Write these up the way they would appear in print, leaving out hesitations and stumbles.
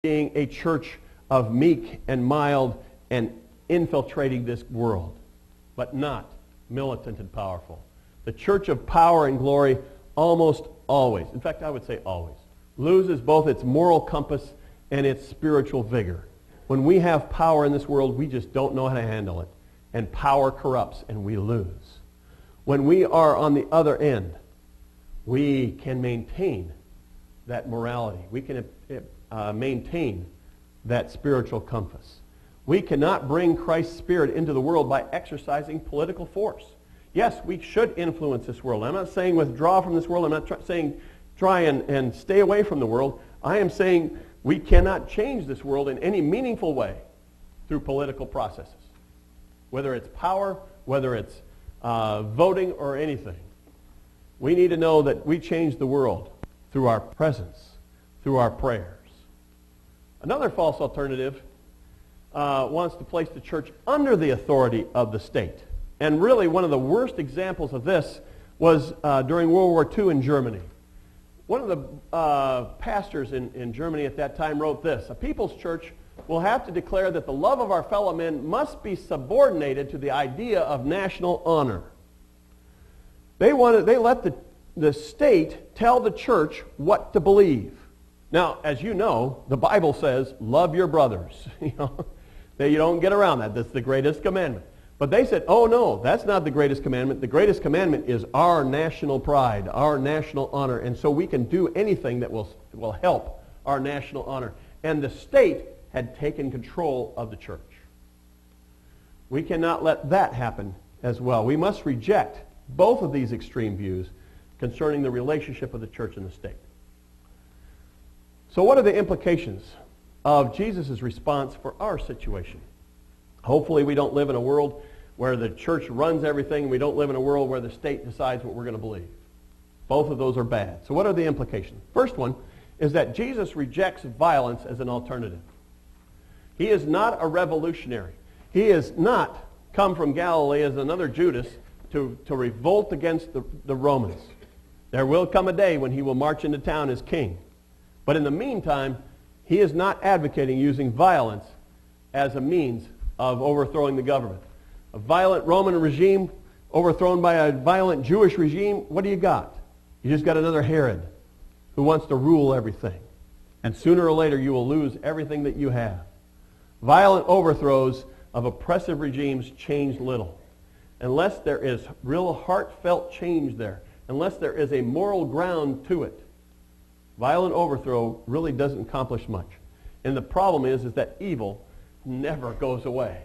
being a church of meek and mild and infiltrating this world, but not militant and powerful. The church of power and glory almost always, in fact I would say always, loses both its moral compass and its spiritual vigor. When we have power in this world, we just don't know how to handle it. And power corrupts and we lose. When we are on the other end, we can maintain that morality. We can maintain that spiritual compass. We cannot bring Christ's Spirit into the world by exercising political force. Yes, we should influence this world. I'm not saying withdraw from this world. I'm not saying try and stay away from the world. I am saying we cannot change this world in any meaningful way through political processes. Whether it's power, whether it's voting or anything. We need to know that we change the world through our presence, through our prayers. Another false alternative wants to place the church under the authority of the state. And really one of the worst examples of this was during World War II in Germany. One of the pastors in Germany at that time wrote this: "A people's church will have to declare that the love of our fellow men must be subordinated to the idea of national honor." They let the state tell the church what to believe. Now, as you know, the Bible says, love your brothers. You don't get around that. That's the greatest commandment. But they said, oh no, that's not the greatest commandment. The greatest commandment is our national pride, our national honor. And so we can do anything that will help our national honor. And the state had taken control of the church. We cannot let that happen as well. We must reject both of these extreme views concerning the relationship of the church and the state. So what are the implications of Jesus' response for our situation? Hopefully we don't live in a world where the church runs everything. We don't live in a world where the state decides what we're going to believe. Both of those are bad. So what are the implications? First one is that Jesus rejects violence as an alternative. He is not a revolutionary. He is not come from Galilee as another Judas to revolt against the Romans. There will come a day when he will march into town as king. But in the meantime, he is not advocating using violence as a means of overthrowing the government. A violent Roman regime overthrown by a violent Jewish regime, what do you got? You just got another Herod who wants to rule everything. And sooner or later you will lose everything that you have. Violent overthrows of oppressive regimes change little. Unless there is real heartfelt change there, unless there is a moral ground to it, violent overthrow really doesn't accomplish much. And the problem is that evil never goes away.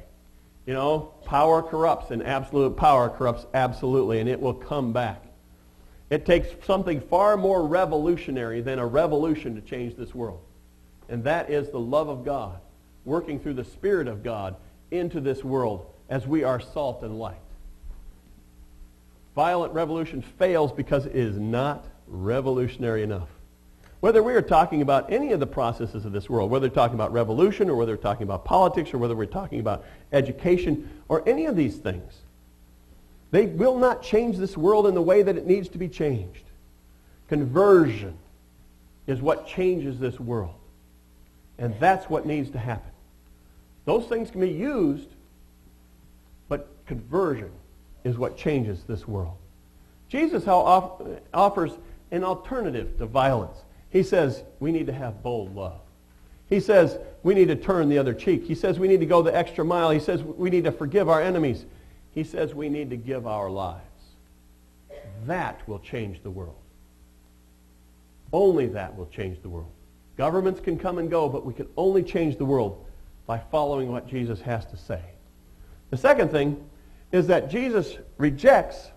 Power corrupts, and absolute power corrupts absolutely, and it will come back. It takes something far more revolutionary than a revolution to change this world. And that is the love of God, working through the Spirit of God into this world as we are salt and light. Violent revolution fails because it is not revolutionary enough. Whether we are talking about any of the processes of this world, whether we're talking about revolution or whether we're talking about politics or whether we're talking about education or any of these things, they will not change this world in the way that it needs to be changed. Conversion is what changes this world. And that's what needs to happen. Those things can be used, but conversion is what changes this world. Jesus offers an alternative to violence. He says we need to have bold love. He says we need to turn the other cheek. He says we need to go the extra mile. He says we need to forgive our enemies. He says we need to give our lives. That will change the world. Only that will change the world. Governments can come and go, but we can only change the world by following what Jesus has to say. The second thing is that Jesus rejects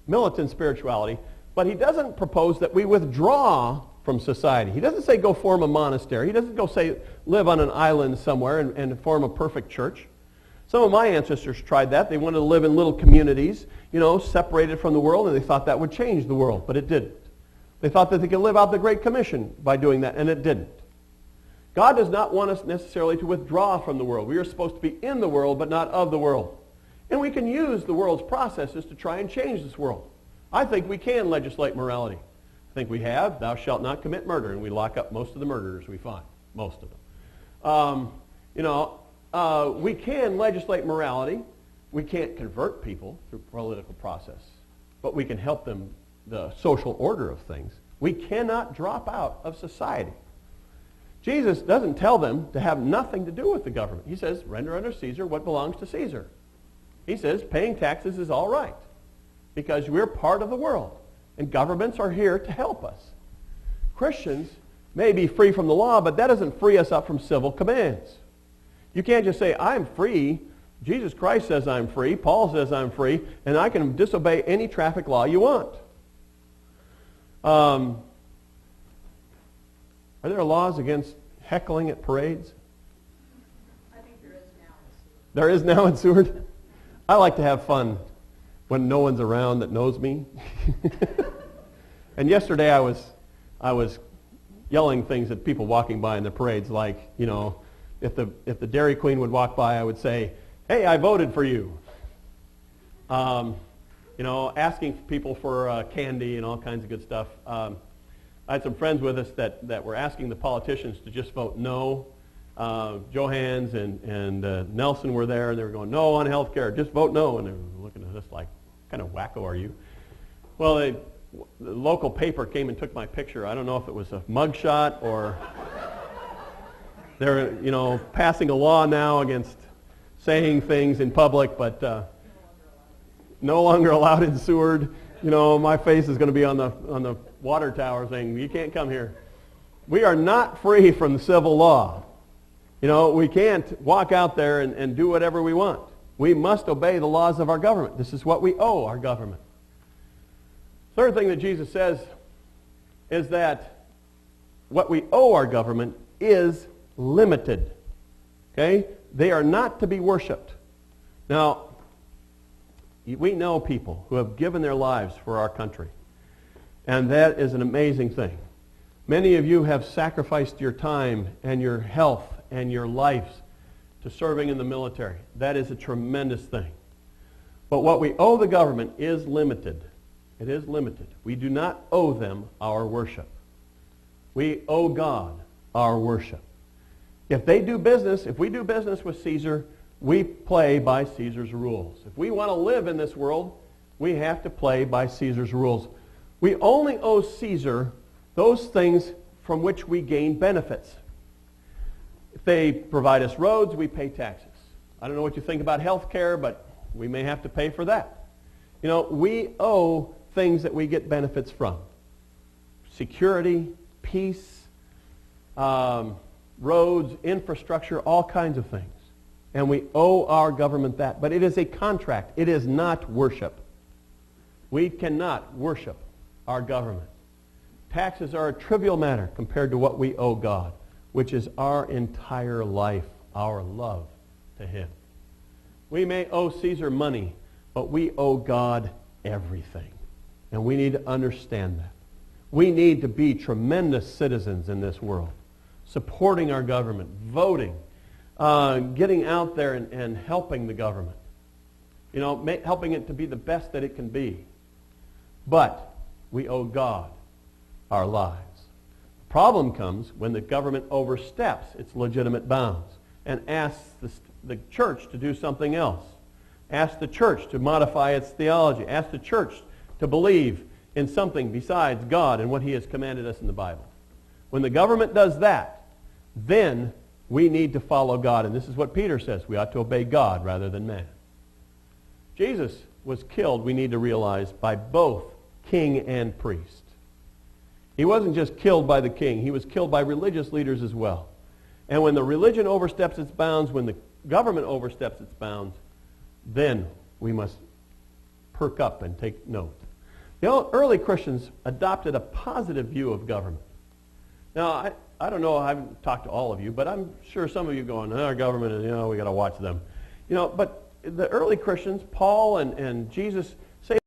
militant spirituality, but he doesn't propose that we withdraw from society. He doesn't say go form a monastery. He doesn't go say live on an island somewhere and form a perfect church. Some of my ancestors tried that. They wanted to live in little communities, separated from the world, and they thought that would change the world, but it didn't. They thought that they could live out the Great Commission by doing that, and it didn't. God does not want us necessarily to withdraw from the world. We are supposed to be in the world, but not of the world. And we can use the world's processes to try and change this world. I think we can legislate morality. I think we have. Thou shalt not commit murder, and we lock up most of the murderers we find, most of them. We can legislate morality. We can't convert people through political process, but we can help them the social order of things. We cannot drop out of society. Jesus doesn't tell them to have nothing to do with the government. He says, render unto Caesar what belongs to Caesar. He says, paying taxes is all right because we're part of the world, and governments are here to help us. Christians may be free from the law, but that doesn't free us up from civil commands. You can't just say, I'm free. Jesus Christ says I'm free. Paul says I'm free, and I can disobey any traffic law you want. Are there laws against heckling at parades? I think there is now. There is now in Seward? I like to have fun when no one's around that knows me. And yesterday I was yelling things at people walking by in the parades, like, if the Dairy Queen would walk by, I would say, hey, I voted for you. Asking people for candy and all kinds of good stuff. I had some friends with us that were asking the politicians to just vote no. Johans and Nelson were there, and they were going, no on health care, just vote no. And they were looking at us like, what kind of wacko are you? Well, the local paper came and took my picture. I don't know if it was a mugshot or they're, passing a law now against saying things in public, but no longer allowed in Seward. My face is going to be on the water tower saying, you can't come here. We are not free from the civil law. We can't walk out there and do whatever we want. We must obey the laws of our government. This is what we owe our government. Third thing that Jesus says is that what we owe our government is limited. Okay? They are not to be worshipped. Now, we know people who have given their lives for our country. And that is an amazing thing. Many of you have sacrificed your time and your health and your lives to serving in the military. That is a tremendous thing. But what we owe the government is limited. It is limited. We do not owe them our worship. We owe God our worship. If we do business with Caesar, we play by Caesar's rules. If we want to live in this world, we have to play by Caesar's rules. We only owe Caesar those things from which we gain benefits. If they provide us roads, we pay taxes. I don't know what you think about health care, but we may have to pay for that. We owe things that we get benefits from. Security, peace, roads, infrastructure, all kinds of things. And we owe our government that. But it is a contract. It is not worship. We cannot worship our government. Taxes are a trivial matter compared to what we owe God, which is our entire life, our love to Him. We may owe Caesar money, but we owe God everything. And we need to understand that. We need to be tremendous citizens in this world, supporting our government, voting, getting out there and helping the government. Helping it to be the best that it can be. But we owe God our lives. The problem comes when the government oversteps its legitimate bounds and asks the church to do something else. Asks the church to modify its theology. Asks the church to believe in something besides God and what He has commanded us in the Bible. When the government does that, then we need to follow God. And this is what Peter says. We ought to obey God rather than man. Jesus was killed, we need to realize, by both king and priest. He wasn't just killed by the king. He was killed by religious leaders as well. And when the religion oversteps its bounds, when the government oversteps its bounds, then we must perk up and take note. The early Christians adopted a positive view of government. Now, I don't know, I haven't talked to all of you, but I'm sure some of you going, our government is, we got to watch them. But the early Christians, Paul and Jesus,